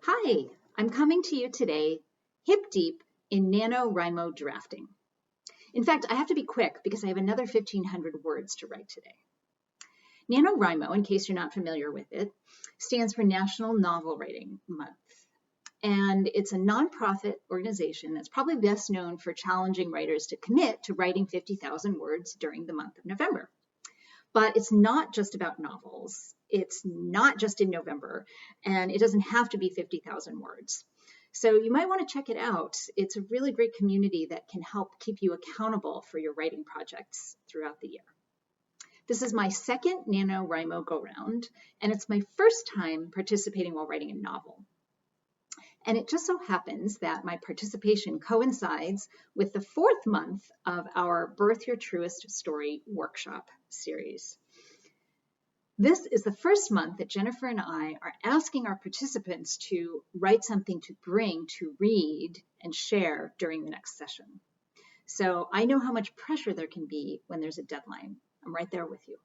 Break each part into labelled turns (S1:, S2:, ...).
S1: Hi, I'm coming to you today hip deep in NaNoWriMo drafting. In fact, I have to be quick because I have another 1,500 words to write today. NaNoWriMo, in case you're not familiar with it, stands for National Novel Writing Month. And it's a nonprofit organization that's probably best known for challenging writers to commit to writing 50,000 words during the month of November. But it's not just about novels. It's not just in November, and it doesn't have to be 50,000 words. So you might want to check it out. It's a really great community that can help keep you accountable for your writing projects throughout the year. This is my second NaNoWriMo go-round, and it's my first time participating while writing a novel. And it just so happens that my participation coincides with the fourth month of our Birth Your Truest Story workshop series. This is the first month that Jennifer and I are asking our participants to write something to bring to read and share during the next session. So I know how much pressure there can be when there's a deadline. I'm right there with you.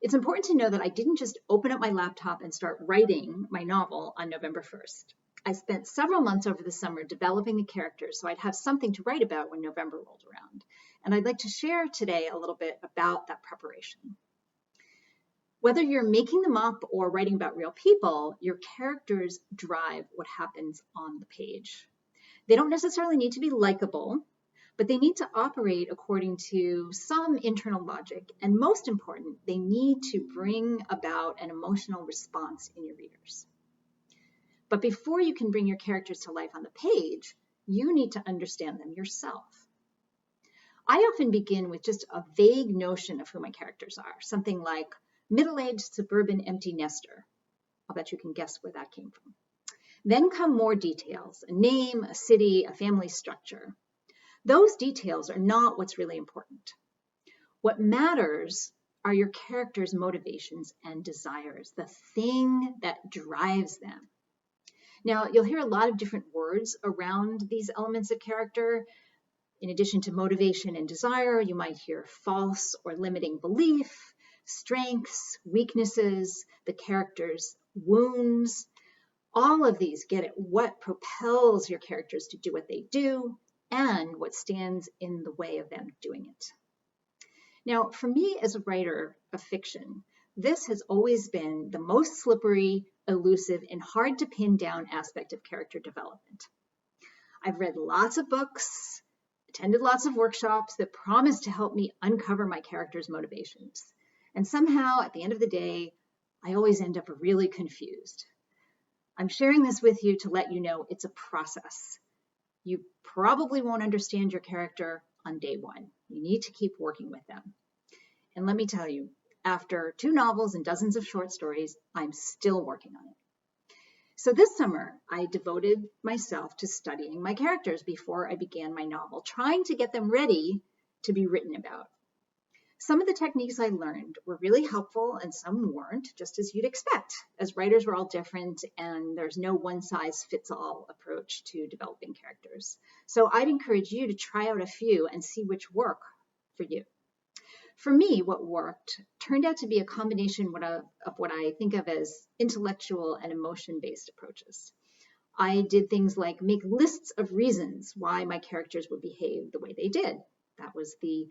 S1: It's important to know that I didn't just open up my laptop and start writing my novel on November 1st. I spent several months over the summer developing the characters so I'd have something to write about when November rolled around. And I'd like to share today a little bit about that preparation. Whether you're making them up or writing about real people, your characters drive what happens on the page. They don't necessarily need to be likable, but they need to operate according to some internal logic. And most important, they need to bring about an emotional response in your readers. But before you can bring your characters to life on the page, you need to understand them yourself. I often begin with just a vague notion of who my characters are, something like middle-aged suburban empty nester. I'll bet you can guess where that came from. Then come more details, a name, a city, a family structure. Those details are not what's really important. What matters are your characters' motivations and desires, the thing that drives them. Now, you'll hear a lot of different words around these elements of character. In addition to motivation and desire, you might hear false or limiting belief, strengths, weaknesses, the character's wounds. All of these get at what propels your characters to do what they do and what stands in the way of them doing it. Now, for me as a writer of fiction, this has always been the most slippery, elusive, and hard to pin down aspect of character development. I've read lots of books, attended lots of workshops that promise to help me uncover my character's motivations. And somehow, at the end of the day, I always end up really confused. I'm sharing this with you to let you know it's a process. You probably won't understand your character on day one. You need to keep working with them. And let me tell you, after 2 novels and dozens of short stories, I'm still working on it. So this summer, I devoted myself to studying my characters before I began my novel, trying to get them ready to be written about. Some of the techniques I learned were really helpful and some weren't, just as you'd expect. As writers, we're all different and there's no one-size-fits-all approach to developing characters. So I'd encourage you to try out a few and see which work for you. For me, what worked turned out to be a combination of what I think of as intellectual and emotion-based approaches. I did things like make lists of reasons why my characters would behave the way they did. That was the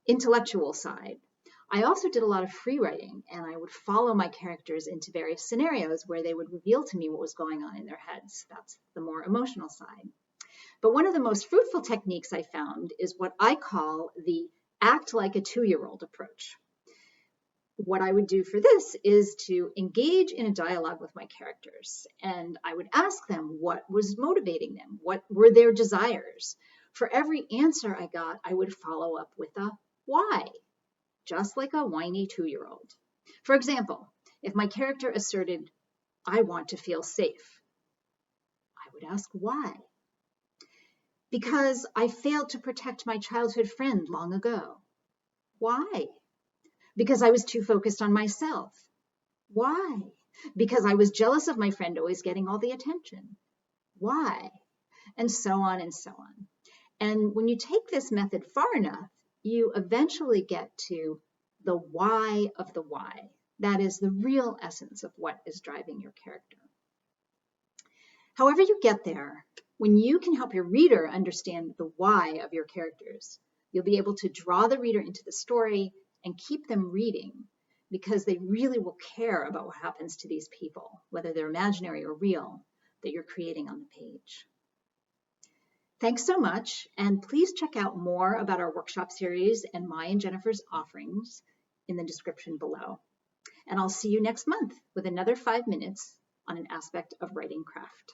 S1: intellectual side. I also did a lot of free writing, and I would follow my characters into various scenarios where they would reveal to me what was going on in their heads. That's the more emotional side. But one of the most fruitful techniques I found is what I call the act like a 2-year-old approach. What I would do for this is to engage in a dialogue with my characters, and I would ask them what was motivating them, what were their desires. For every answer I got, I would follow up with a why, just like a whiny 2-year-old. For example, if my character asserted, I want to feel safe, I would ask why. Because I failed to protect my childhood friend long ago. Why? Because I was too focused on myself. Why? Because I was jealous of my friend always getting all the attention. Why? And so on and so on. And when you take this method far enough, you eventually get to the why of the why. That is the real essence of what is driving your character. However you get there, when you can help your reader understand the why of your characters, you'll be able to draw the reader into the story and keep them reading because they really will care about what happens to these people, whether they're imaginary or real, that you're creating on the page. Thanks so much, and please check out more about our workshop series and my and Jennifer's offerings in the description below. And I'll see you next month with another 5 minutes on an aspect of writing craft.